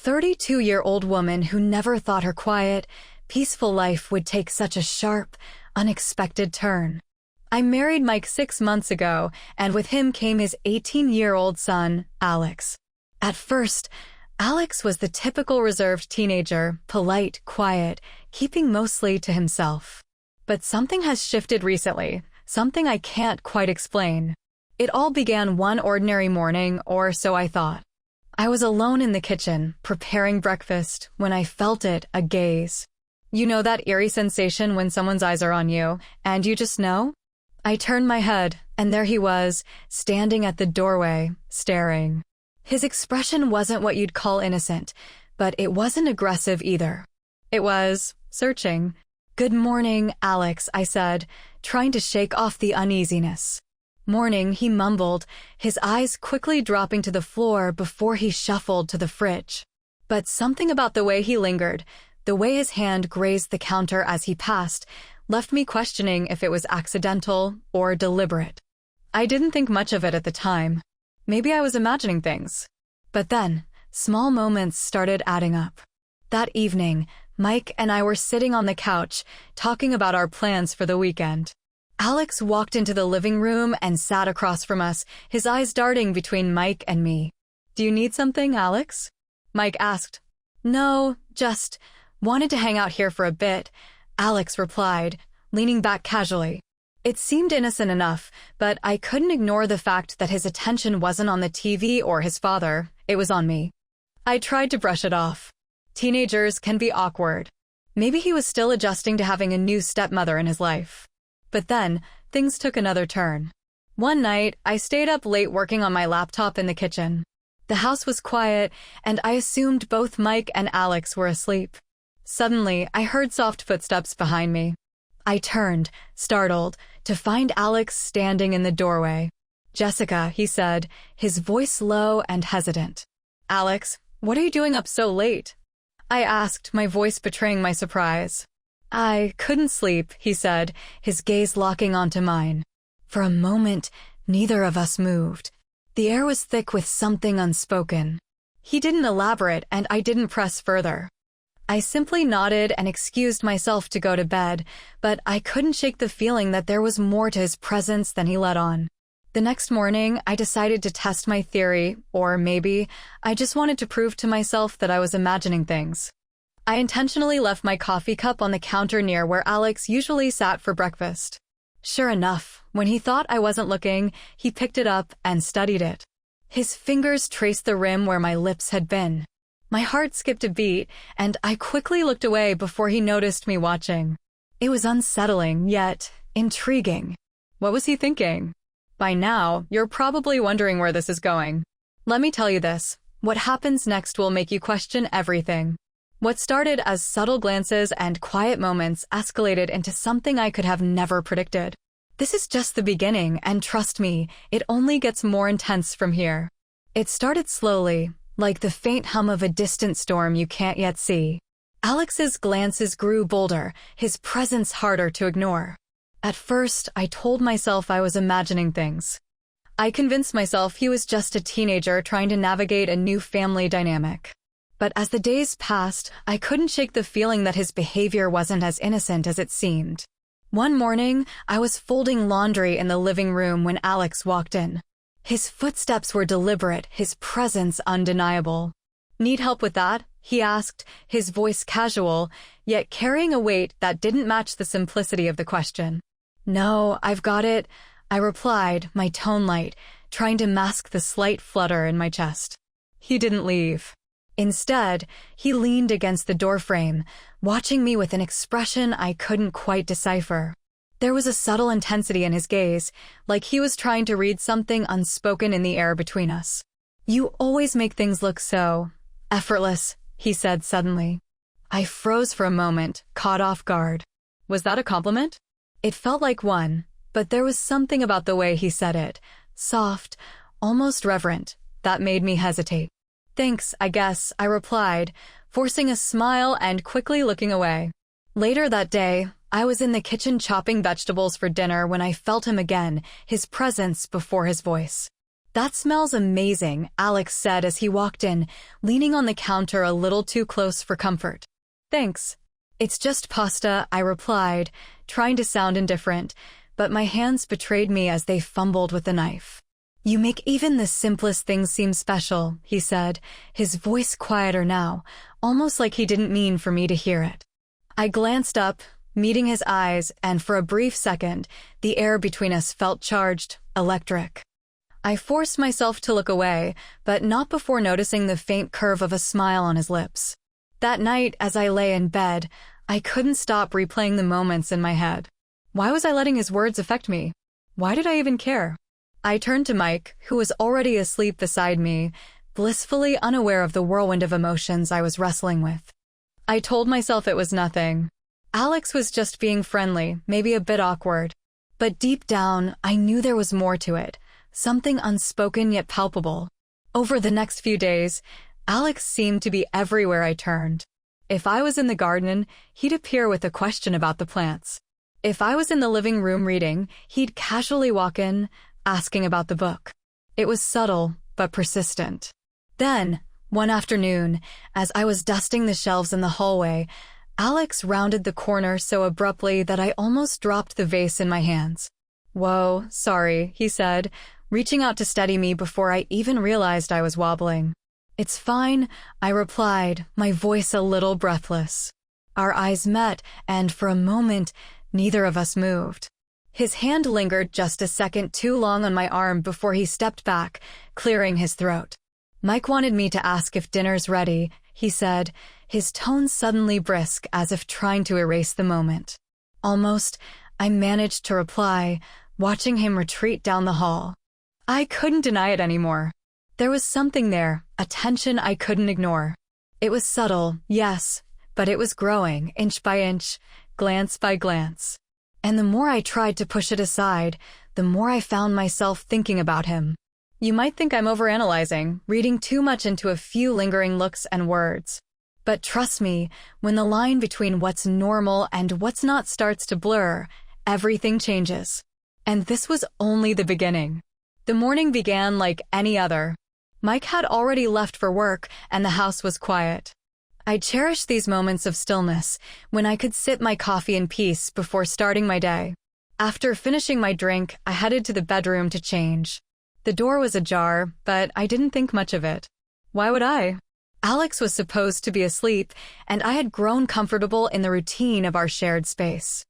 32-year-old woman who never thought her quiet, peaceful life would take such a sharp, unexpected turn. I married Mike 6 months ago, and with him came his 18-year-old son, Alex. At first, Alex was the typical reserved teenager, polite, quiet, keeping mostly to himself. But something has shifted recently, something I can't quite explain. It all began one ordinary morning, or so I thought. I was alone in the kitchen, preparing breakfast, when I felt it, a gaze. You know that eerie sensation when someone's eyes are on you, and you just know? I turned my head, and there he was, standing at the doorway, staring. His expression wasn't what you'd call innocent, but it wasn't aggressive either. It was searching. "Good morning, Alex," I said, trying to shake off the uneasiness. "Morning," he mumbled, his eyes quickly dropping to the floor before he shuffled to the fridge. But something about the way he lingered, the way his hand grazed the counter as he passed, left me questioning if it was accidental or deliberate. I didn't think much of it at the time. Maybe I was imagining things. But then, small moments started adding up. That evening, Mike and I were sitting on the couch, talking about our plans for the weekend. Alex walked into the living room and sat across from us, his eyes darting between Mike and me. "Do you need something, Alex?" Mike asked. "No, just wanted to hang out here for a bit," Alex replied, leaning back casually. It seemed innocent enough, but I couldn't ignore the fact that his attention wasn't on the TV or his father, it was on me. I tried to brush it off. Teenagers can be awkward. Maybe he was still adjusting to having a new stepmother in his life. But then, things took another turn. One night, I stayed up late working on my laptop in the kitchen. The house was quiet, and I assumed both Mike and Alex were asleep. Suddenly, I heard soft footsteps behind me. I turned, startled, to find Alex standing in the doorway. "Jessica," he said, his voice low and hesitant. "Alex, what are you doing up so late?" I asked, my voice betraying my surprise. "I couldn't sleep," he said, his gaze locking onto mine. For a moment, neither of us moved. The air was thick with something unspoken. He didn't elaborate, and I didn't press further. I simply nodded and excused myself to go to bed, but I couldn't shake the feeling that there was more to his presence than he let on. The next morning, I decided to test my theory, or maybe I just wanted to prove to myself that I was imagining things. I intentionally left my coffee cup on the counter near where Alex usually sat for breakfast. Sure enough, when he thought I wasn't looking, he picked it up and studied it. His fingers traced the rim where my lips had been. My heart skipped a beat, and I quickly looked away before he noticed me watching. It was unsettling, yet intriguing. What was he thinking? By now, you're probably wondering where this is going. Let me tell you this, what happens next will make you question everything. What started as subtle glances and quiet moments escalated into something I could have never predicted. This is just the beginning, and trust me, it only gets more intense from here. It started slowly, like the faint hum of a distant storm you can't yet see. Alex's glances grew bolder, his presence harder to ignore. At first, I told myself I was imagining things. I convinced myself he was just a teenager trying to navigate a new family dynamic. But as the days passed, I couldn't shake the feeling that his behavior wasn't as innocent as it seemed. One morning, I was folding laundry in the living room when Alex walked in. His footsteps were deliberate, his presence undeniable. "Need help with that?" he asked, his voice casual, yet carrying a weight that didn't match the simplicity of the question. "No, I've got it," I replied, my tone light, trying to mask the slight flutter in my chest. He didn't leave. Instead, he leaned against the doorframe, watching me with an expression I couldn't quite decipher. There was a subtle intensity in his gaze, like he was trying to read something unspoken in the air between us. "You always make things look so effortless," he said suddenly. I froze for a moment, caught off guard. Was that a compliment? It felt like one, but there was something about the way he said it, soft, almost reverent, that made me hesitate. "Thanks, I guess," I replied, forcing a smile and quickly looking away. Later that day, I was in the kitchen chopping vegetables for dinner when I felt him again, his presence before his voice. "That smells amazing," Alex said as he walked in, leaning on the counter a little too close for comfort. "Thanks." "It's just pasta," I replied, trying to sound indifferent, but my hands betrayed me as they fumbled with the knife. "You make even the simplest things seem special," he said, his voice quieter now, almost like he didn't mean for me to hear it. I glanced up, meeting his eyes, and for a brief second, the air between us felt charged, electric. I forced myself to look away, but not before noticing the faint curve of a smile on his lips. That night, as I lay in bed, I couldn't stop replaying the moments in my head. Why was I letting his words affect me? Why did I even care? I turned to Mike, who was already asleep beside me, blissfully unaware of the whirlwind of emotions I was wrestling with. I told myself it was nothing. Alex was just being friendly, maybe a bit awkward. But deep down, I knew there was more to it, something unspoken yet palpable. Over the next few days, Alex seemed to be everywhere I turned. If I was in the garden, he'd appear with a question about the plants. If I was in the living room reading, he'd casually walk in, asking about the book. It was subtle, but persistent. Then, one afternoon, as I was dusting the shelves in the hallway, Alex rounded the corner so abruptly that I almost dropped the vase in my hands. "Whoa, sorry," he said, reaching out to steady me before I even realized I was wobbling. "It's fine," I replied, my voice a little breathless. Our eyes met, and for a moment, neither of us moved. His hand lingered just a second too long on my arm before he stepped back, clearing his throat. "Mike wanted me to ask if dinner's ready," he said, his tone suddenly brisk as if trying to erase the moment. Almost, I managed to reply, watching him retreat down the hall. I couldn't deny it anymore. There was something there, a tension I couldn't ignore. It was subtle, yes, but it was growing, inch by inch, glance by glance. And the more I tried to push it aside, the more I found myself thinking about him. You might think I'm overanalyzing, reading too much into a few lingering looks and words. But trust me, when the line between what's normal and what's not starts to blur, everything changes. And this was only the beginning. The morning began like any other. Mike had already left for work, and the house was quiet. I cherished these moments of stillness, when I could sip my coffee in peace before starting my day. After finishing my drink, I headed to the bedroom to change. The door was ajar, but I didn't think much of it. Why would I? Alex was supposed to be asleep, and I had grown comfortable in the routine of our shared space.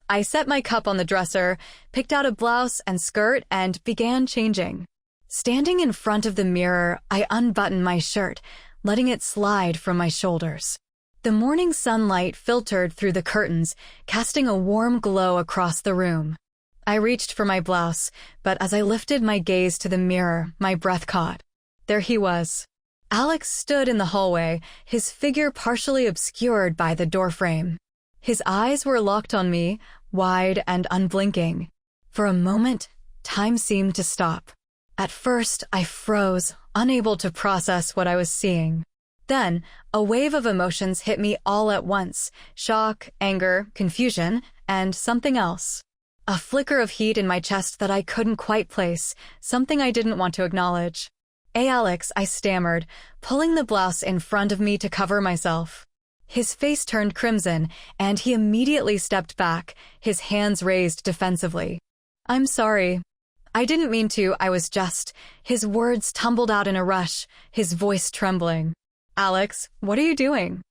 I set my cup on the dresser, picked out a blouse and skirt, and began changing. Standing in front of the mirror, I unbuttoned my shirt, letting it slide from my shoulders. The morning sunlight filtered through the curtains, casting a warm glow across the room. I reached for my blouse, but as I lifted my gaze to the mirror, my breath caught. There he was. Alex stood in the hallway, his figure partially obscured by the doorframe. His eyes were locked on me, wide and unblinking. For a moment, time seemed to stop. At first, I froze, unable to process what I was seeing. Then, a wave of emotions hit me all at once: shock, anger, confusion, and something else. A flicker of heat in my chest that I couldn't quite place, something I didn't want to acknowledge. "Hey, Alex," I stammered, pulling the blouse in front of me to cover myself. His face turned crimson, and he immediately stepped back, his hands raised defensively. "I'm sorry. I didn't mean to, I was just..." His words tumbled out in a rush, his voice trembling. "Alex, what are you doing?"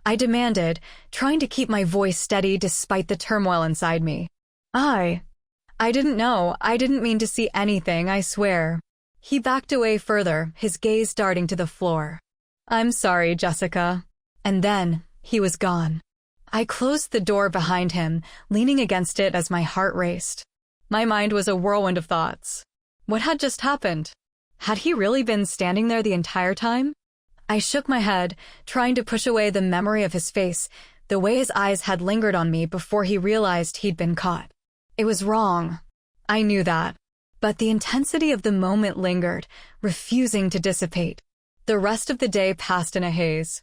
I demanded, trying to keep my voice steady despite the turmoil inside me. I didn't know. I didn't mean to see anything, I swear." He backed away further, his gaze darting to the floor. "I'm sorry, Jessica." And then, he was gone. I closed the door behind him, leaning against it as my heart raced. My mind was a whirlwind of thoughts. What had just happened? Had he really been standing there the entire time? I shook my head, trying to push away the memory of his face, the way his eyes had lingered on me before he realized he'd been caught. It was wrong. I knew that. But the intensity of the moment lingered, refusing to dissipate. The rest of the day passed in a haze.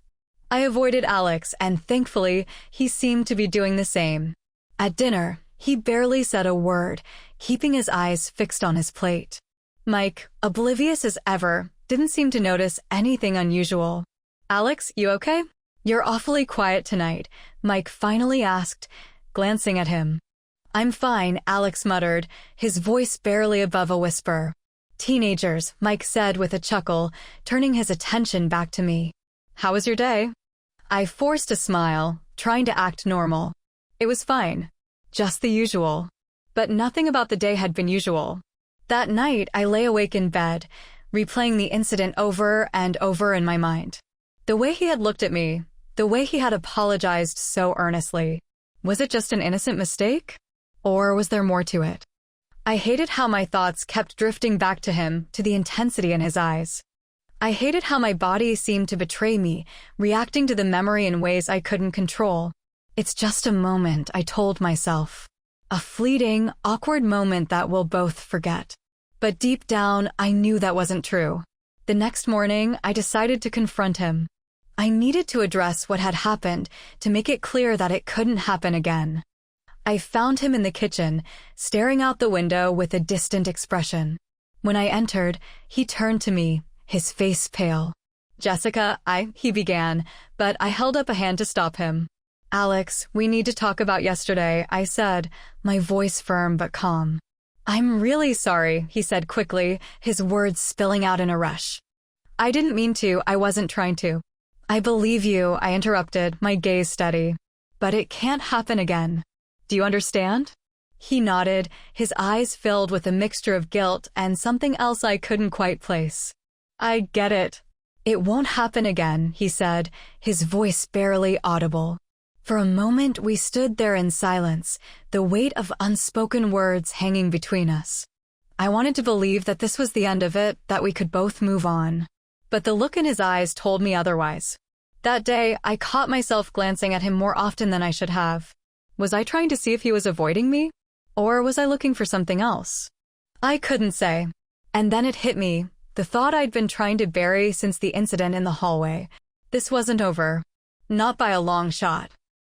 I avoided Alex, and thankfully, he seemed to be doing the same. At dinner, he barely said a word, keeping his eyes fixed on his plate. Mike, oblivious as ever, didn't seem to notice anything unusual. Alex, you okay? You're awfully quiet tonight, Mike finally asked, glancing at him. I'm fine, Alex muttered, his voice barely above a whisper. Teenagers, Mike said with a chuckle, turning his attention back to me. How was your day? I forced a smile, trying to act normal. It was fine. Just the usual. But nothing about the day had been usual. That night, I lay awake in bed, replaying the incident over and over in my mind. The way he had looked at me, the way he had apologized so earnestly. Was it just an innocent mistake? Or was there more to it? I hated how my thoughts kept drifting back to him, to the intensity in his eyes. I hated how my body seemed to betray me, reacting to the memory in ways I couldn't control. It's just a moment, I told myself. A fleeting, awkward moment that we'll both forget. But deep down, I knew that wasn't true. The next morning, I decided to confront him. I needed to address what had happened to make it clear that it couldn't happen again. I found him in the kitchen, staring out the window with a distant expression. When I entered, he turned to me, his face pale. Jessica, he began, but I held up a hand to stop him. Alex, we need to talk about yesterday, I said, my voice firm but calm. I'm really sorry, he said quickly, his words spilling out in a rush. I didn't mean to, I wasn't trying to. I believe you, I interrupted, my gaze steady. But it can't happen again. Do you understand? He nodded, his eyes filled with a mixture of guilt and something else I couldn't quite place. I get it. It won't happen again, he said, his voice barely audible. For a moment we stood there in silence, the weight of unspoken words hanging between us. I wanted to believe that this was the end of it, that we could both move on. But the look in his eyes told me otherwise. That day, I caught myself glancing at him more often than I should have. Was I trying to see if he was avoiding me? Or was I looking for something else? I couldn't say. And then it hit me, the thought I'd been trying to bury since the incident in the hallway. This wasn't over. Not by a long shot.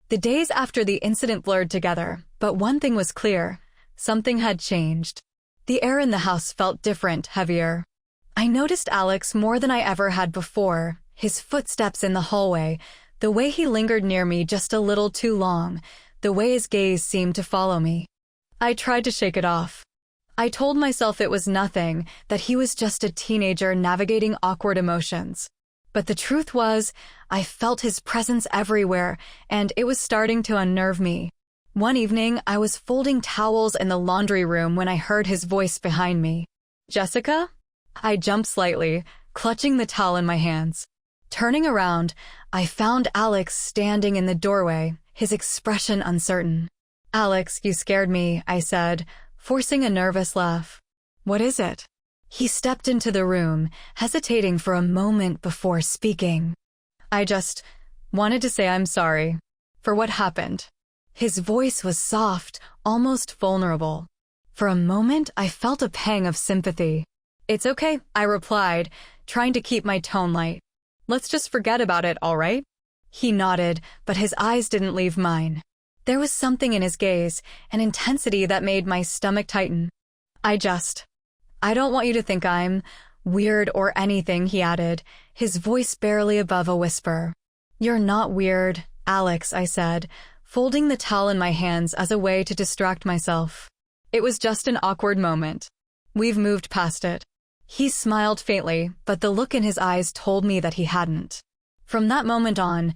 The days after the incident blurred together, but one thing was clear. Something had changed. The air in the house felt different, heavier. I noticed Alex more than I ever had before, his footsteps in the hallway, the way he lingered near me just a little too long, the way his gaze seemed to follow me. I tried to shake it off. I told myself it was nothing, that he was just a teenager navigating awkward emotions. But the truth was, I felt his presence everywhere, and it was starting to unnerve me. One evening, I was folding towels in the laundry room when I heard his voice behind me. Jessica? I jumped slightly, clutching the towel in my hands. Turning around, I found Alex standing in the doorway, his expression uncertain. Alex, you scared me, I said, forcing a nervous laugh. What is it? He stepped into the room, hesitating for a moment before speaking. I just wanted to say I'm sorry for what happened. His voice was soft, almost vulnerable. For a moment, I felt a pang of sympathy. It's okay, I replied, trying to keep my tone light. Let's just forget about it, all right? He nodded, but his eyes didn't leave mine. There was something in his gaze, an intensity that made my stomach tighten. I don't want you to think I'm weird or anything, he added, his voice barely above a whisper. You're not weird, Alex, I said, folding the towel in my hands as a way to distract myself. It was just an awkward moment. We've moved past it. He smiled faintly, but the look in his eyes told me that he hadn't. From that moment on,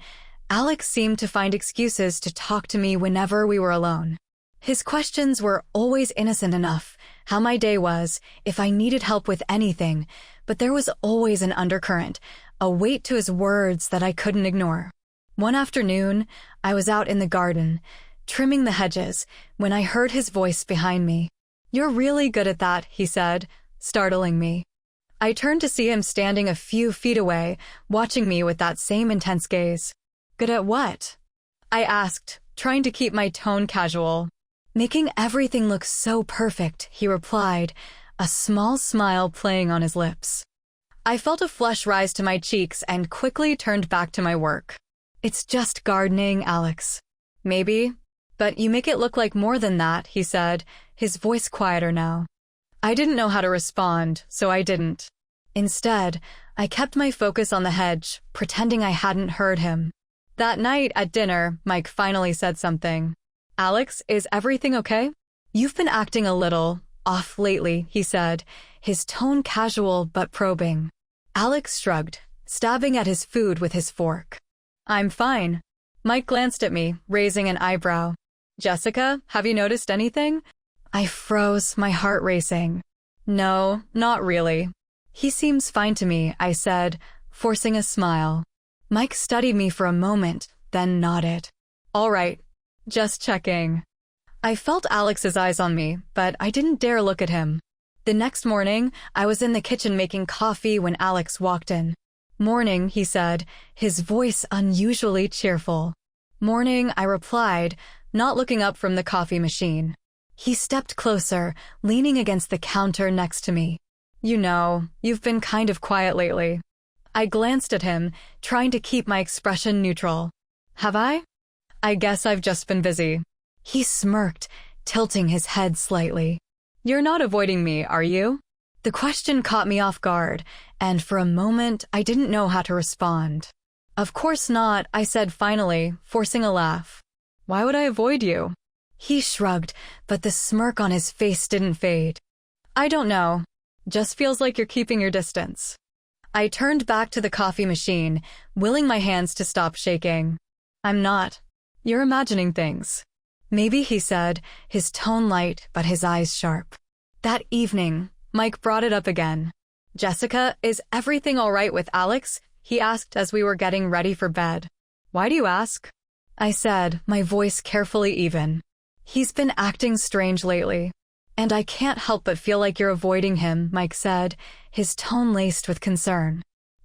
Alex seemed to find excuses to talk to me whenever we were alone. His questions were always innocent enough, how my day was, if I needed help with anything, but there was always an undercurrent, a weight to his words that I couldn't ignore. One afternoon, I was out in the garden, trimming the hedges, when I heard his voice behind me. You're really good at that, he said, startling me. I turned to see him standing a few feet away, watching me with that same intense gaze. Good at what? I asked, trying to keep my tone casual. Making everything look so perfect, he replied, a small smile playing on his lips. I felt a flush rise to my cheeks and quickly turned back to my work. It's just gardening, Alex. Maybe, but you make it look like more than that, he said, his voice quieter now. I didn't know how to respond, so I didn't. Instead, I kept my focus on the hedge, pretending I hadn't heard him. That night at dinner, Mike finally said something. "Alex, is everything okay? You've been acting a little off lately," he said, his tone casual but probing. Alex shrugged, stabbing at his food with his fork. "I'm fine." Mike glanced at me, raising an eyebrow. "Jessica, have you noticed anything?" I froze, my heart racing. "No, not really." "He seems fine to me," I said, forcing a smile. Mike studied me for a moment, then nodded. "All right, just checking." I felt Alex's eyes on me, but I didn't dare look at him. The next morning, I was in the kitchen making coffee when Alex walked in. "Morning," he said, his voice unusually cheerful. "Morning," I replied, not looking up from the coffee machine. He stepped closer, leaning against the counter next to me. "You know, you've been kind of quiet lately." I glanced at him, trying to keep my expression neutral. "Have I?" "I guess I've just been busy." He smirked, tilting his head slightly. "You're not avoiding me, are you?" The question caught me off guard, and for a moment I didn't know how to respond. "Of course not," I said finally, forcing a laugh. "Why would I avoid you?" He shrugged, but the smirk on his face didn't fade. "I don't know. Just feels like you're keeping your distance." I turned back to the coffee machine, willing my hands to stop shaking. "I'm not. You're imagining things." "Maybe," he said, his tone light but his eyes sharp. That evening, Mike brought it up again. "Jessica, is everything all right with Alex?" he asked as we were getting ready for bed. "Why do you ask?" I said, my voice carefully even. "He's been acting strange lately." "And I can't help but feel like you're avoiding him," Mike said, his tone laced with concern.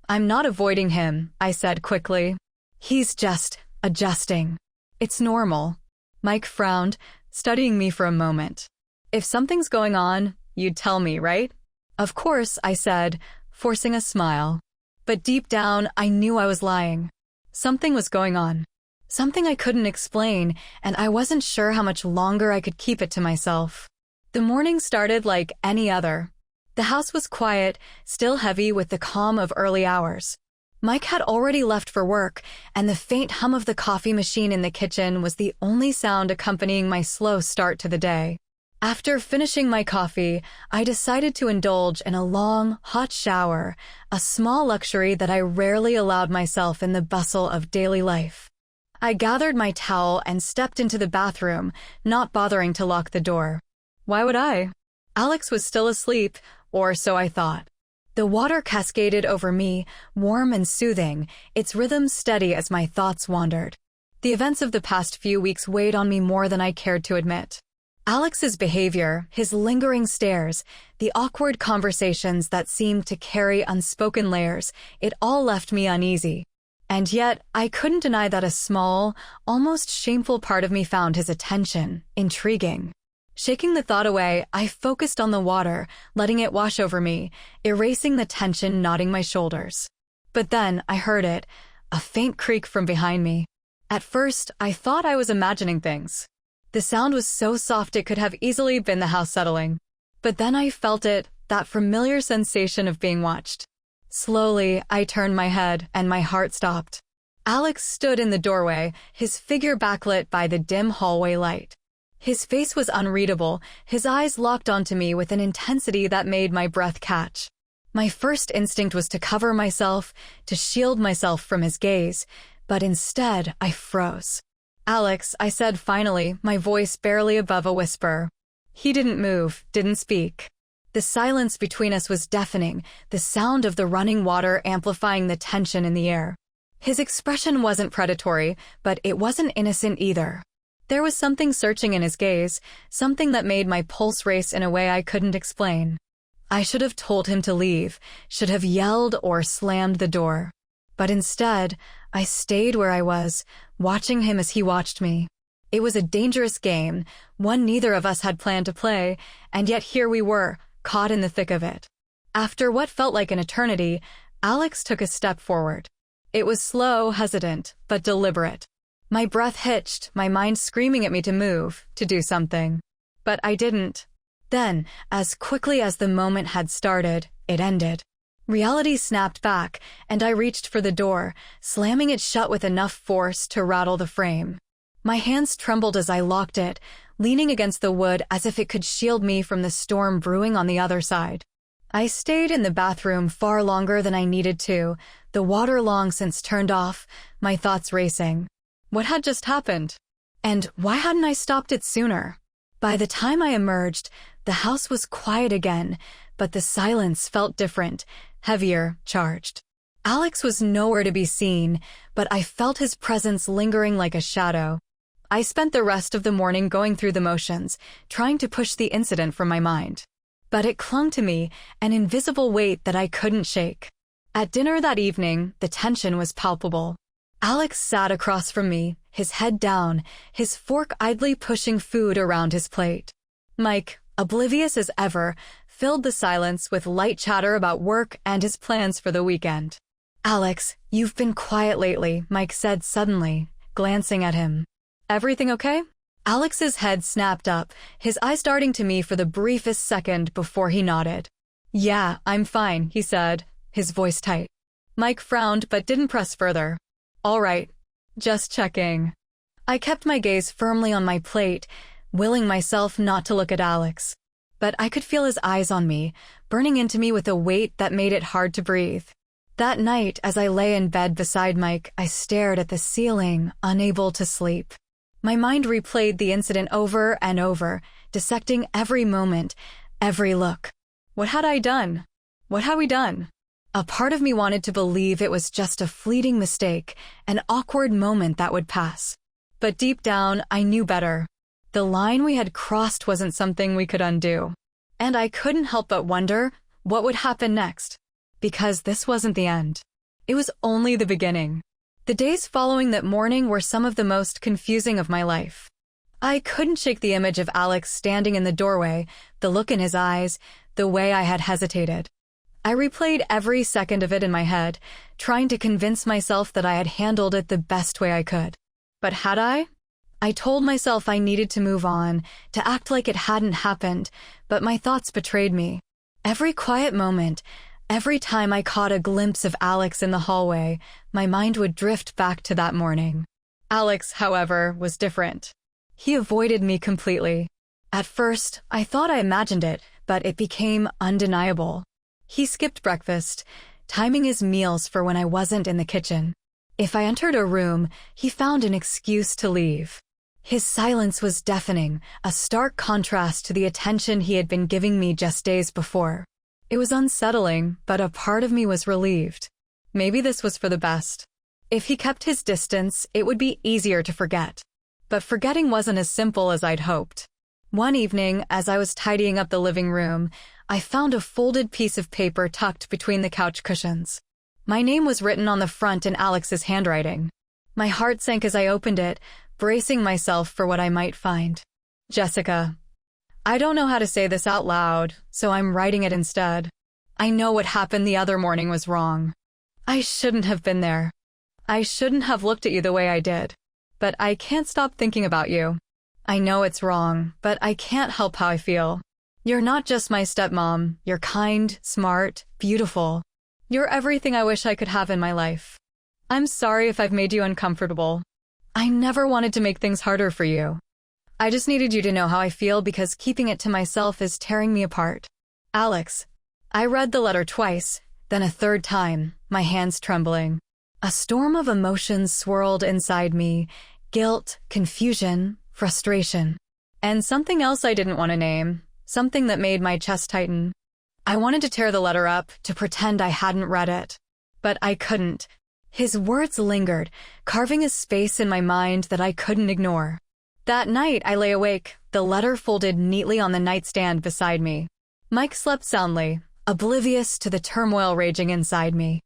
"I'm not avoiding him," I said quickly. "He's just adjusting. It's normal." Mike frowned, studying me for a moment. "If something's going on, you'd tell me, right?" "Of course," I said, forcing a smile. But deep down, I knew I was lying. Something was going on. Something I couldn't explain, and I wasn't sure how much longer I could keep it to myself. The morning started like any other. The house was quiet, still heavy with the calm of early hours. Mike had already left for work, and the faint hum of the coffee machine in the kitchen was the only sound accompanying my slow start to the day. After finishing my coffee, I decided to indulge in a long, hot shower, a small luxury that I rarely allowed myself in the bustle of daily life. I gathered my towel and stepped into the bathroom, not bothering to lock the door. Why would I? Alex was still asleep, or so I thought. The water cascaded over me, warm and soothing, its rhythm steady as my thoughts wandered. The events of the past few weeks weighed on me more than I cared to admit. Alex's behavior, his lingering stares, the awkward conversations that seemed to carry unspoken layers, it all left me uneasy. And yet, I couldn't deny that a small, almost shameful part of me found his attention intriguing. Shaking the thought away, I focused on the water, letting it wash over me, erasing the tension knotting my shoulders. But then I heard it, a faint creak from behind me. At first, I thought I was imagining things. The sound was so soft it could have easily been the house settling. But then I felt it, that familiar sensation of being watched. Slowly, I turned my head, and my heart stopped. Alex stood in the doorway, his figure backlit by the dim hallway light. His face was unreadable, his eyes locked onto me with an intensity that made my breath catch. My first instinct was to cover myself, to shield myself from his gaze, but instead I froze. "Alex," I said finally, my voice barely above a whisper. He didn't move, didn't speak. The silence between us was deafening, the sound of the running water amplifying the tension in the air. His expression wasn't predatory, but it wasn't innocent either. There was something searching in his gaze, something that made my pulse race in a way I couldn't explain. I should have told him to leave, should have yelled or slammed the door. But instead, I stayed where I was, watching him as he watched me. It was a dangerous game, one neither of us had planned to play, and yet here we were, caught in the thick of it. After what felt like an eternity, Alex took a step forward. It was slow, hesitant, but deliberate. My breath hitched, my mind screaming at me to move, to do something. But I didn't. Then, as quickly as the moment had started, it ended. Reality snapped back, and I reached for the door, slamming it shut with enough force to rattle the frame. My hands trembled as I locked it, leaning against the wood as if it could shield me from the storm brewing on the other side. I stayed in the bathroom far longer than I needed to, the water long since turned off, my thoughts racing. What had just happened? And why hadn't I stopped it sooner? By the time I emerged, the house was quiet again, but the silence felt different, heavier, charged. Alex was nowhere to be seen, but I felt his presence lingering like a shadow. I spent the rest of the morning going through the motions, trying to push the incident from my mind. But it clung to me, an invisible weight that I couldn't shake. At dinner that evening, the tension was palpable. Alex sat across from me, his head down, his fork idly pushing food around his plate. Mike, oblivious as ever, filled the silence with light chatter about work and his plans for the weekend. "Alex, you've been quiet lately," Mike said suddenly, glancing at him. "Everything okay?" Alex's head snapped up, his eyes darting to me for the briefest second before he nodded. "Yeah, I'm fine," he said, his voice tight. Mike frowned but didn't press further. "All right, just checking." I kept my gaze firmly on my plate, willing myself not to look at Alex. But I could feel his eyes on me, burning into me with a weight that made it hard to breathe. That night, as I lay in bed beside Mike, I stared at the ceiling, unable to sleep. My mind replayed the incident over and over, dissecting every moment, every look. What had I done? What had we done? A part of me wanted to believe it was just a fleeting mistake, an awkward moment that would pass. But deep down, I knew better. The line we had crossed wasn't something we could undo. And I couldn't help but wonder what would happen next. Because this wasn't the end. It was only the beginning. The days following that morning were some of the most confusing of my life. I couldn't shake the image of Alex standing in the doorway, the look in his eyes, the way I had hesitated. I replayed every second of it in my head, trying to convince myself that I had handled it the best way I could. But had I? I told myself I needed to move on, to act like it hadn't happened, but my thoughts betrayed me. Every quiet moment, every time I caught a glimpse of Alex in the hallway, my mind would drift back to that morning. Alex, however, was different. He avoided me completely. At first, I thought I imagined it, but it became undeniable. He skipped breakfast, timing his meals for when I wasn't in the kitchen. If I entered a room, he found an excuse to leave. His silence was deafening, a stark contrast to the attention he had been giving me just days before. It was unsettling, but a part of me was relieved. Maybe this was for the best. If he kept his distance, it would be easier to forget. But forgetting wasn't as simple as I'd hoped. One evening, as I was tidying up the living room, I found a folded piece of paper tucked between the couch cushions. My name was written on the front in Alex's handwriting. My heart sank as I opened it, bracing myself for what I might find. Jessica. I don't know how to say this out loud, so I'm writing it instead. I know what happened the other morning was wrong. I shouldn't have been there. I shouldn't have looked at you the way I did. But I can't stop thinking about you. I know it's wrong, but I can't help how I feel. You're not just my stepmom. You're kind, smart, beautiful. You're everything I wish I could have in my life. I'm sorry if I've made you uncomfortable. I never wanted to make things harder for you. I just needed you to know how I feel because keeping it to myself is tearing me apart. Alex. I read the letter twice, then a third time, my hands trembling. A storm of emotions swirled inside me, guilt, confusion, frustration. And something else I didn't want to name, something that made my chest tighten. I wanted to tear the letter up, to pretend I hadn't read it. But I couldn't. His words lingered, carving a space in my mind that I couldn't ignore. That night I lay awake, the letter folded neatly on the nightstand beside me. Mike slept soundly, oblivious to the turmoil raging inside me.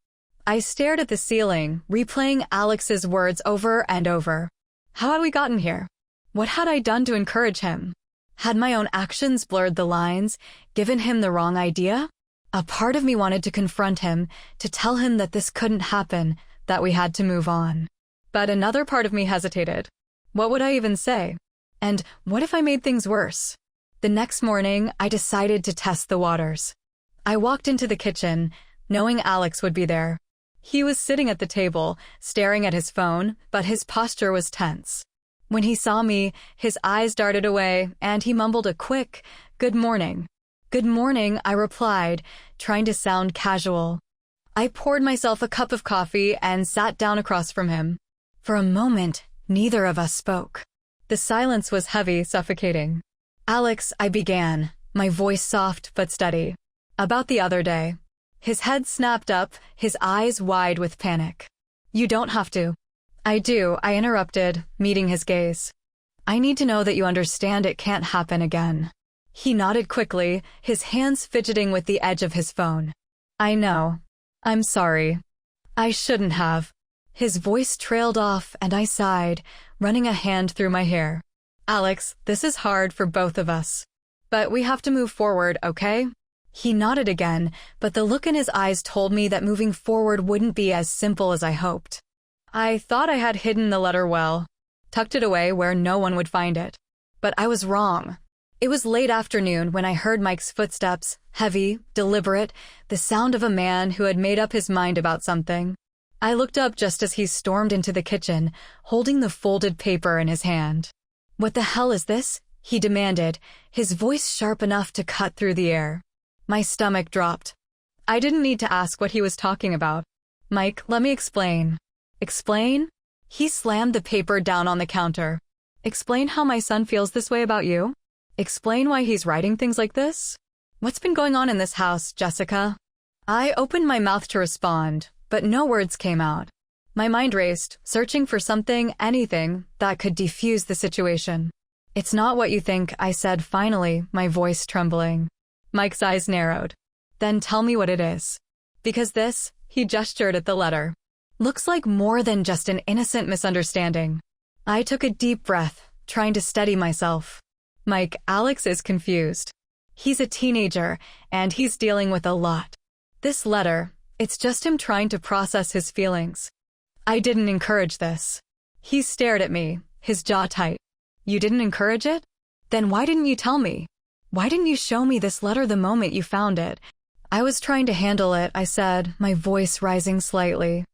I stared at the ceiling, replaying Alex's words over and over. How had we gotten here? What had I done to encourage him? Had my own actions blurred the lines, given him the wrong idea? A part of me wanted to confront him, to tell him that this couldn't happen, that we had to move on. But another part of me hesitated. What would I even say? And what if I made things worse? The next morning, I decided to test the waters. I walked into the kitchen, knowing Alex would be there. He was sitting at the table, staring at his phone, but his posture was tense. When he saw me, his eyes darted away, and he mumbled a quick, "Good morning." "Good morning," I replied, trying to sound casual. I poured myself a cup of coffee and sat down across from him. For a moment, neither of us spoke. The silence was heavy, suffocating. "Alex," I began, my voice soft but steady. "About the other day." His head snapped up, his eyes wide with panic. "You don't have to." "I do," I interrupted, meeting his gaze. "I need to know that you understand it can't happen again." He nodded quickly, his hands fidgeting with the edge of his phone. "I know. I'm sorry. I shouldn't have." His voice trailed off and I sighed, running a hand through my hair. "Alex, this is hard for both of us. But we have to move forward, okay?" He nodded again, but the look in his eyes told me that moving forward wouldn't be as simple as I hoped. I thought I had hidden the letter well, tucked it away where no one would find it. But I was wrong. It was late afternoon when I heard Mike's footsteps, heavy, deliberate, the sound of a man who had made up his mind about something. I looked up just as he stormed into the kitchen, holding the folded paper in his hand. "What the hell is this?" he demanded, his voice sharp enough to cut through the air. My stomach dropped. I didn't need to ask what he was talking about. "Mike, let me explain." "Explain?" He slammed the paper down on the counter. "Explain how my son feels this way about you? Explain why he's writing things like this? What's been going on in this house, Jessica?" I opened my mouth to respond, but no words came out. My mind raced, searching for something, anything, that could defuse the situation. "It's not what you think," I said finally, my voice trembling. Mike's eyes narrowed. "Then tell me what it is. Because this," he gestured at the letter, "looks like more than just an innocent misunderstanding." I took a deep breath, trying to steady myself. "Mike, Alex is confused. He's a teenager, and he's dealing with a lot. This letter, it's just him trying to process his feelings. I didn't encourage this." He stared at me, his jaw tight. "You didn't encourage it? Then why didn't you tell me? Why didn't you show me this letter the moment you found it?" "I was trying to handle it," I said, my voice rising slightly.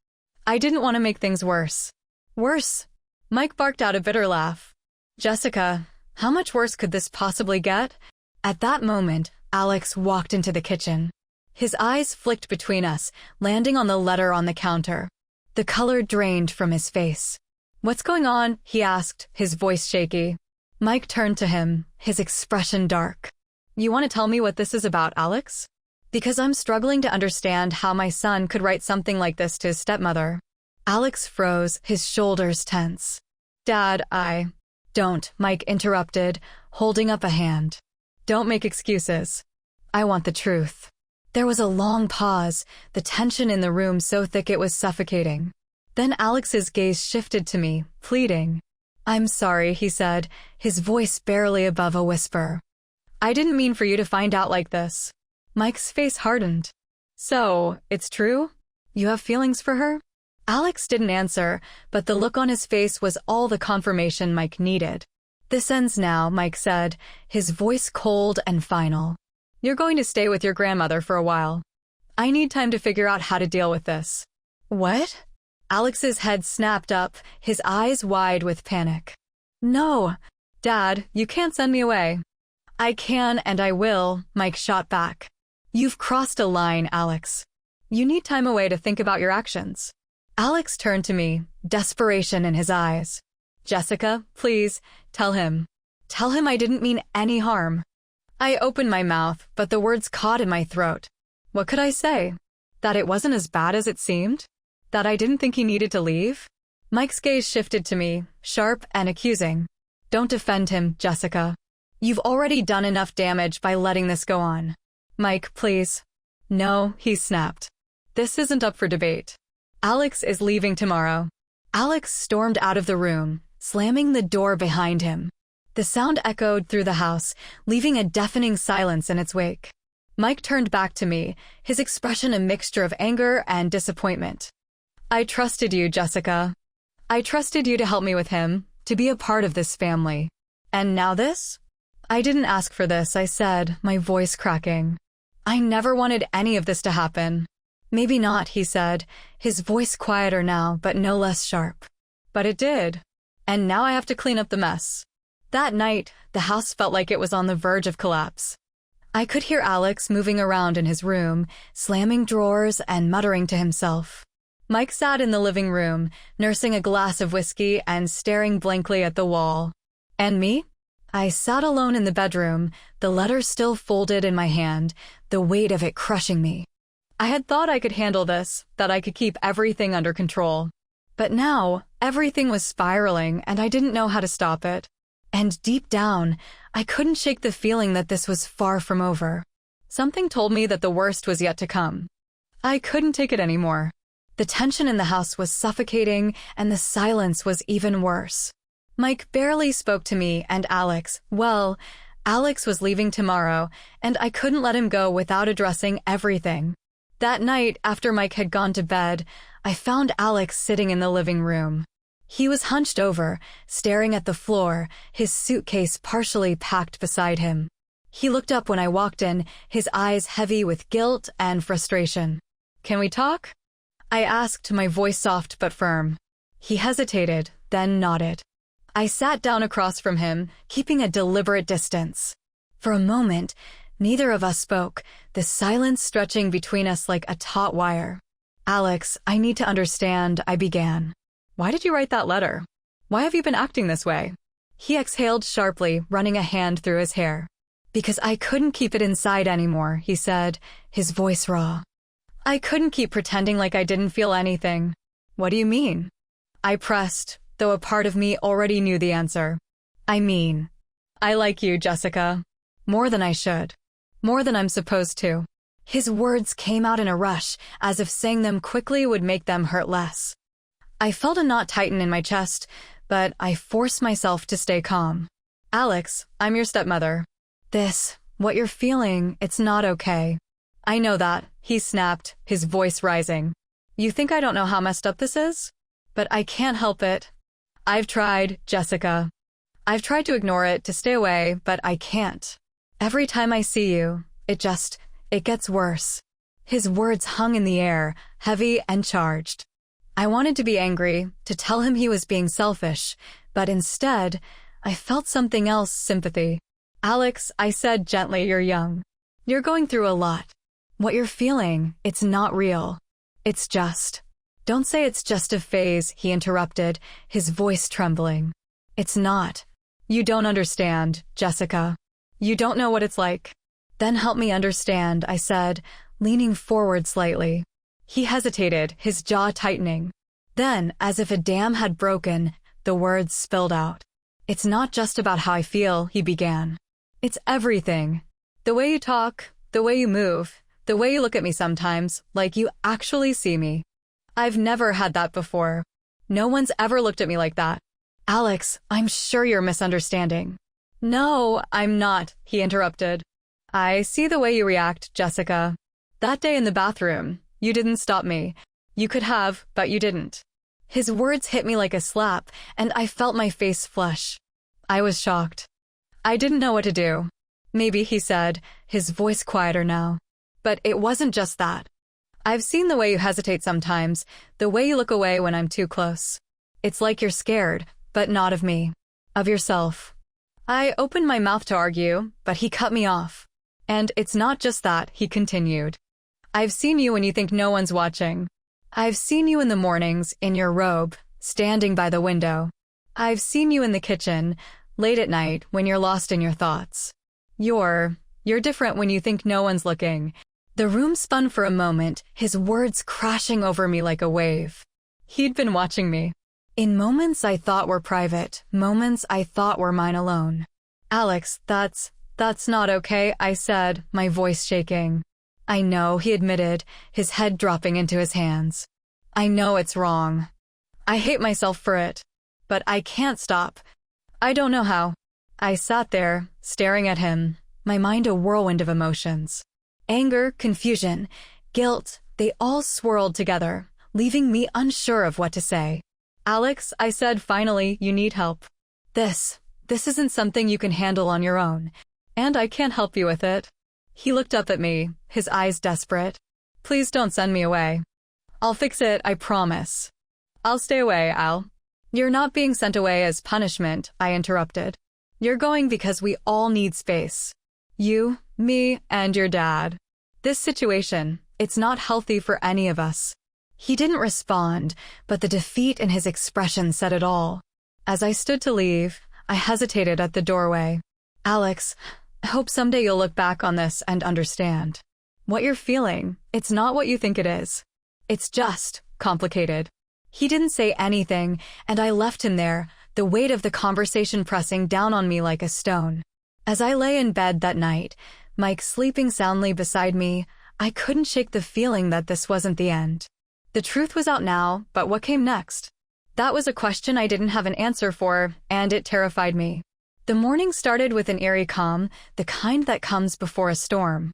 "I didn't want to make things worse." "Worse?" Mike barked out a bitter laugh. "Jessica, how much worse could this possibly get?" At that moment, Alex walked into the kitchen. His eyes flicked between us, landing on the letter on the counter. The color drained from his face. "What's going on?" he asked, his voice shaky. Mike turned to him, his expression dark. "You want to tell me what this is about, Alex?" "Because I'm struggling to understand how my son could write something like this to his stepmother." Alex froze, his shoulders tense. "Dad, Don't," Mike interrupted, holding up a hand. "Don't make excuses. I want the truth." There was a long pause, the tension in the room so thick it was suffocating. Then Alex's gaze shifted to me, pleading. "I'm sorry," he said, his voice barely above a whisper. "I didn't mean for you to find out like this." Mike's face hardened. "So, it's true? You have feelings for her?" Alex didn't answer, but the look on his face was all the confirmation Mike needed. "This ends now," Mike said, his voice cold and final. "You're going to stay with your grandmother for a while. I need time to figure out how to deal with this." "What?" Alex's head snapped up, his eyes wide with panic. "No, Dad, you can't send me away." "I can and I will," Mike shot back. "You've crossed a line, Alex. You need time away to think about your actions." Alex turned to me, desperation in his eyes. "Jessica, please, tell him. Tell him I didn't mean any harm." I opened my mouth, but the words caught in my throat. What could I say? That it wasn't as bad as it seemed? That I didn't think he needed to leave? Mike's gaze shifted to me, sharp and accusing. "Don't defend him, Jessica. You've already done enough damage by letting this go on. Mike, please." "No," he snapped. "This isn't up for debate. Alex is leaving tomorrow." Alex stormed out of the room, slamming the door behind him. The sound echoed through the house, leaving a deafening silence in its wake. Mike turned back to me, his expression a mixture of anger and disappointment. "I trusted you, Jessica. I trusted you to help me with him, to be a part of this family. And now this? I didn't ask for this, I said, my voice cracking. I never wanted any of this to happen. Maybe not, he said, his voice quieter now, but no less sharp. But it did. And now I have to clean up the mess. That night, the house felt like it was on the verge of collapse. I could hear Alex moving around in his room, slamming drawers and muttering to himself. Mike sat in the living room, nursing a glass of whiskey and staring blankly at the wall. And me? I sat alone in the bedroom, the letter still folded in my hand, the weight of it crushing me. I had thought I could handle this, that I could keep everything under control. But now, everything was spiraling and I didn't know how to stop it. And deep down, I couldn't shake the feeling that this was far from over. Something told me that the worst was yet to come. I couldn't take it anymore. The tension in the house was suffocating, and the silence was even worse. Mike barely spoke to me, and Alex was leaving tomorrow, and I couldn't let him go without addressing everything. That night, after Mike had gone to bed, I found Alex sitting in the living room. He was hunched over, staring at the floor, his suitcase partially packed beside him. He looked up when I walked in, his eyes heavy with guilt and frustration. "Can we talk?" I asked, my voice soft but firm. He hesitated, then nodded. I sat down across from him, keeping a deliberate distance. For a moment, neither of us spoke, the silence stretching between us like a taut wire. "Alex, I need to understand," I began. "Why did you write that letter? Why have you been acting this way?" He exhaled sharply, running a hand through his hair. "Because I couldn't keep it inside anymore," he said, his voice raw. "I couldn't keep pretending like I didn't feel anything." "What do you mean?" I pressed, though a part of me already knew the answer. "I mean, I like you, Jessica. More than I should. More than I'm supposed to." His words came out in a rush, as if saying them quickly would make them hurt less. I felt a knot tighten in my chest, but I forced myself to stay calm. "Alex, I'm your stepmother. What you're feeling, it's not okay." "I know that," he snapped, his voice rising. "You think I don't know how messed up this is? But I can't help it. I've tried, Jessica. I've tried to ignore it, to stay away, but I can't. Every time I see you, it gets worse." His words hung in the air, heavy and charged. I wanted to be angry, to tell him he was being selfish, but instead, I felt something else, sympathy. "Alex," I said gently, "you're young. You're going through a lot. What you're feeling, it's not real. It's just—" "Don't say it's just a phase," he interrupted, his voice trembling. "It's not. You don't understand, Jessica. You don't know what it's like." "Then help me understand," I said, leaning forward slightly. He hesitated, his jaw tightening. Then, as if a dam had broken, the words spilled out. "It's not just about how I feel," he began. "It's everything. The way you talk, the way you move, the way you look at me sometimes, like you actually see me. I've never had that before. No one's ever looked at me like that." "Alex, I'm sure you're misunderstanding." "No, I'm not," he interrupted. "I see the way you react, Jessica. That day in the bathroom, you didn't stop me. You could have, but you didn't." His words hit me like a slap, and I felt my face flush. I was shocked. I didn't know what to do. "Maybe," he said, his voice quieter now. "But it wasn't just that. I've seen the way you hesitate sometimes, the way you look away when I'm too close. It's like you're scared, but not of me. Of yourself." I opened my mouth to argue, but he cut me off. "And it's not just that," he continued. "I've seen you when you think no one's watching. I've seen you in the mornings, in your robe, standing by the window. I've seen you in the kitchen, late at night, when you're lost in your thoughts. You're different when you think no one's looking." The room spun for a moment, his words crashing over me like a wave. He'd been watching me. In moments I thought were private, moments I thought were mine alone. "Alex, that's not okay," I said, my voice shaking. "I know," he admitted, his head dropping into his hands. "I know it's wrong. I hate myself for it. But I can't stop. I don't know how." I sat there, staring at him, my mind a whirlwind of emotions. Anger, confusion, guilt, they all swirled together, leaving me unsure of what to say. "Alex," I said finally, "you need help. This This isn't something you can handle on your own, and I can't help you with it. He looked up at me, his eyes desperate. Please don't send me away. I'll fix it, I promise. I'll stay away, Al. You're not being sent away as punishment, I interrupted. You're going because we all need space. You, me, and your dad. This situation, it's not healthy for any of us. He didn't respond, but the defeat in his expression said it all. As I stood to leave, I hesitated at the doorway. Alex, I hope someday you'll look back on this and understand. What you're feeling, it's not what you think it is. It's just complicated. He didn't say anything, and I left him there, the weight of the conversation pressing down on me like a stone. As I lay in bed that night, Mike sleeping soundly beside me, I couldn't shake the feeling that this wasn't the end. The truth was out now, but what came next? That was a question I didn't have an answer for, and it terrified me. The morning started with an eerie calm, the kind that comes before a storm.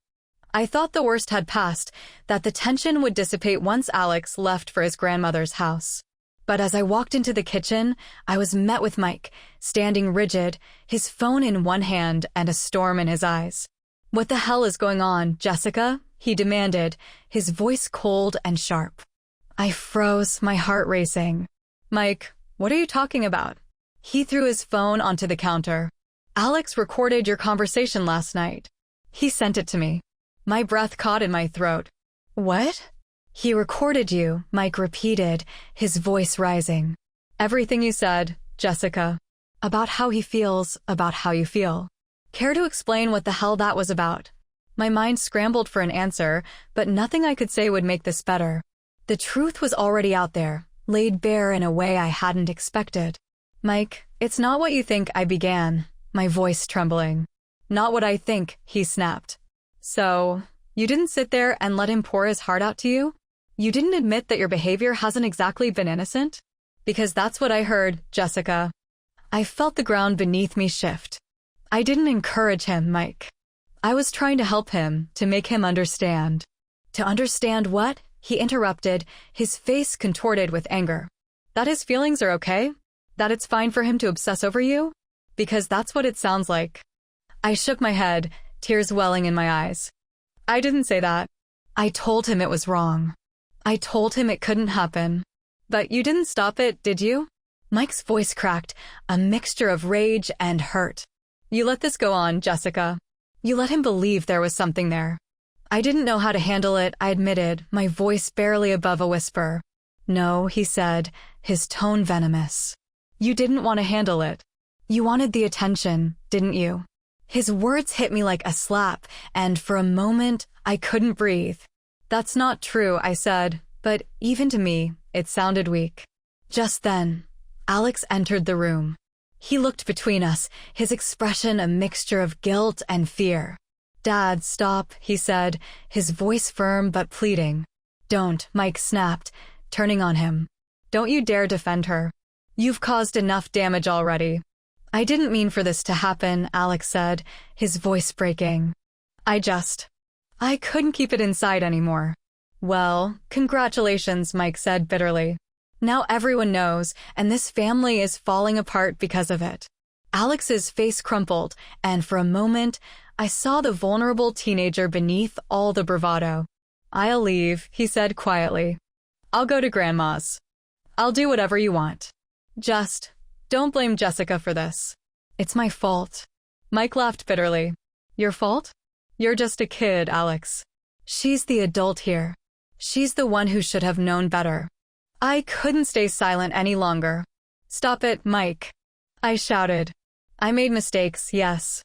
I thought the worst had passed, that the tension would dissipate once Alex left for his grandmother's house. But as I walked into the kitchen, I was met with Mike, standing rigid, his phone in one hand and a storm in his eyes. What the hell is going on, Jessica? He demanded, his voice cold and sharp. I froze, my heart racing. Mike, what are you talking about? He threw his phone onto the counter. Alex recorded your conversation last night. He sent it to me. My breath caught in my throat. What? He recorded you, Mike repeated, his voice rising. Everything you said, Jessica. About how he feels, about how you feel. Care to explain what the hell that was about? My mind scrambled for an answer, but nothing I could say would make this better. The truth was already out there, laid bare in a way I hadn't expected. Mike, it's not what you think, I began, my voice trembling. Not what I think, he snapped. So, you didn't sit there and let him pour his heart out to you? You didn't admit that your behavior hasn't exactly been innocent? Because that's what I heard, Jessica. I felt the ground beneath me shift. I didn't encourage him, Mike. I was trying to help him, to make him understand. To understand what? He interrupted, his face contorted with anger. That his feelings are okay? That it's fine for him to obsess over you? Because that's what it sounds like. I shook my head, tears welling in my eyes. I didn't say that. I told him it was wrong. I told him it couldn't happen. But you didn't stop it, did you? Mike's voice cracked, a mixture of rage and hurt. You let this go on, Jessica. You let him believe there was something there. I didn't know how to handle it, I admitted, my voice barely above a whisper. No, he said, his tone venomous. You didn't want to handle it. You wanted the attention, didn't you? His words hit me like a slap, and for a moment, I couldn't breathe. That's not true, I said, but even to me, it sounded weak. Just then, Alex entered the room. He looked between us, his expression a mixture of guilt and fear. Dad, stop, he said, his voice firm but pleading. Don't, Mike snapped, turning on him. Don't you dare defend her. You've caused enough damage already. I didn't mean for this to happen, Alex said, his voice breaking. I couldn't keep it inside anymore. Well, congratulations, Mike said bitterly. Now everyone knows, and this family is falling apart because of it. Alex's face crumpled, and for a moment, I saw the vulnerable teenager beneath all the bravado. I'll leave, he said quietly. I'll go to Grandma's. I'll do whatever you want. Just don't blame Jessica for this. It's my fault. Mike laughed bitterly. Your fault? You're just a kid, Alex. She's the adult here. She's the one who should have known better. I couldn't stay silent any longer. Stop it, Mike. I shouted. I made mistakes, yes.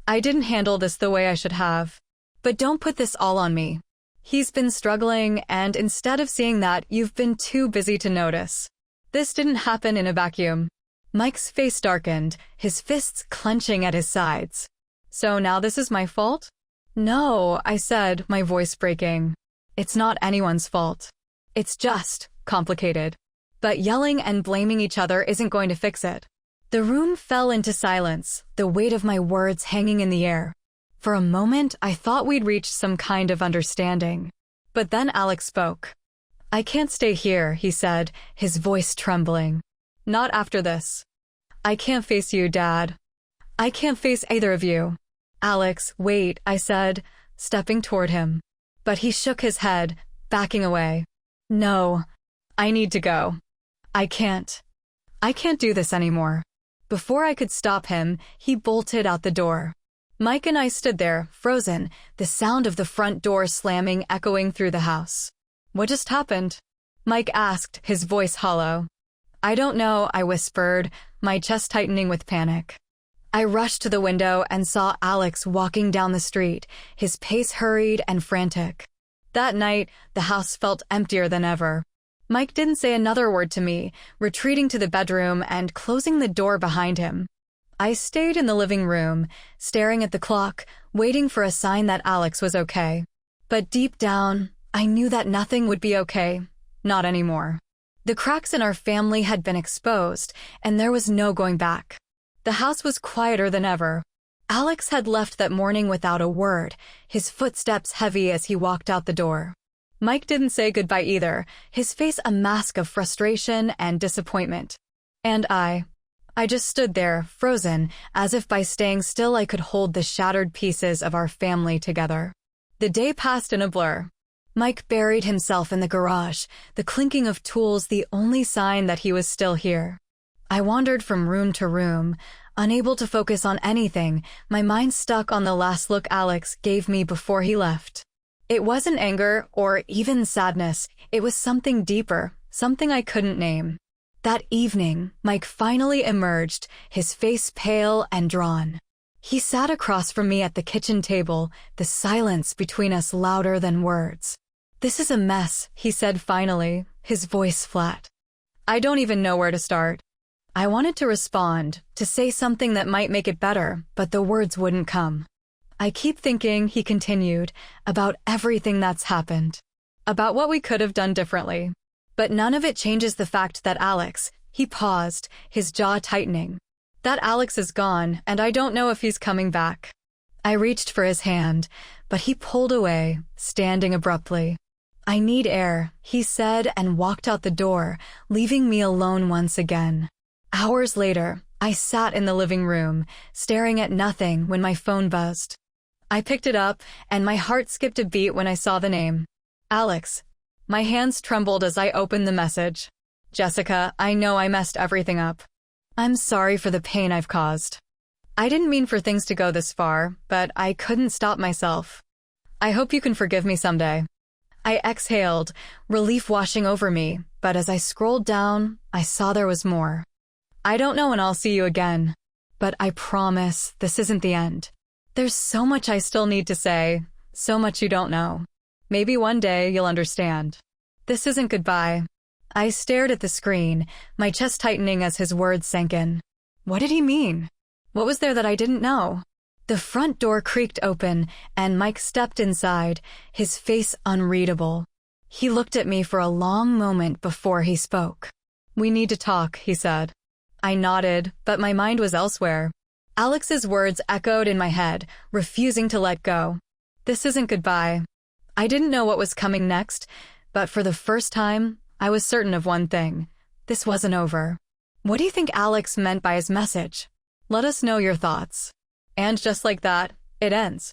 I didn't handle this the way I should have. But don't put this all on me. He's been struggling, and instead of seeing that, you've been too busy to notice. This didn't happen in a vacuum. Mike's face darkened, his fists clenching at his sides. So now this is my fault? No, I said, my voice breaking. It's not anyone's fault. It's just complicated. But yelling and blaming each other isn't going to fix it. The room fell into silence, the weight of my words hanging in the air. For a moment, I thought we'd reached some kind of understanding. But then Alex spoke. I can't stay here, he said, his voice trembling. Not after this. I can't face you, Dad. I can't face either of you. Alex, wait, I said, stepping toward him. But he shook his head, backing away. No, I need to go. I can't do this anymore. Before I could stop him, he bolted out the door. Mike and I stood there, frozen, the sound of the front door slamming echoing through the house. What just happened? Mike asked, his voice hollow. I don't know, I whispered, my chest tightening with panic. I rushed to the window and saw Alex walking down the street, his pace hurried and frantic. That night, the house felt emptier than ever. Mike didn't say another word to me, retreating to the bedroom and closing the door behind him. I stayed in the living room, staring at the clock, waiting for a sign that Alex was okay. But deep down, I knew that nothing would be okay. Not anymore. The cracks in our family had been exposed, and there was no going back. The house was quieter than ever. Alex had left that morning without a word, his footsteps heavy as he walked out the door. Mike didn't say goodbye either, his face a mask of frustration and disappointment. And I just stood there, frozen, as if by staying still I could hold the shattered pieces of our family together. The day passed in a blur. Mike buried himself in the garage, the clinking of tools the only sign that he was still here. I wandered from room to room, unable to focus on anything, my mind stuck on the last look Alex gave me before he left. It wasn't anger or even sadness, it was something deeper, something I couldn't name. That evening, Mike finally emerged, his face pale and drawn. He sat across from me at the kitchen table, the silence between us louder than words. This is a mess, he said finally, his voice flat. I don't even know where to start. I wanted to respond, to say something that might make it better, but the words wouldn't come. I keep thinking, he continued, about everything that's happened. About what we could have done differently. But none of it changes the fact that Alex, he paused, his jaw tightening. That Alex is gone, and I don't know if he's coming back. I reached for his hand, but he pulled away, standing abruptly. I need air, he said and walked out the door, leaving me alone once again. Hours later, I sat in the living room, staring at nothing when my phone buzzed. I picked it up, and my heart skipped a beat when I saw the name. Alex. My hands trembled as I opened the message. Jessica, I know I messed everything up. I'm sorry for the pain I've caused. I didn't mean for things to go this far, but I couldn't stop myself. I hope you can forgive me someday. I exhaled, relief washing over me, but as I scrolled down, I saw there was more. I don't know when I'll see you again, but I promise this isn't the end. There's so much I still need to say, so much you don't know. Maybe one day you'll understand. This isn't goodbye. I stared at the screen, my chest tightening as his words sank in. What did he mean? What was there that I didn't know? The front door creaked open, and Mike stepped inside, his face unreadable. He looked at me for a long moment before he spoke. We need to talk, he said. I nodded, but my mind was elsewhere. Alex's words echoed in my head, refusing to let go. This isn't goodbye. I didn't know what was coming next, but for the first time, I was certain of one thing. This wasn't over. What do you think Alex meant by his message? Let us know your thoughts. And just like that, it ends.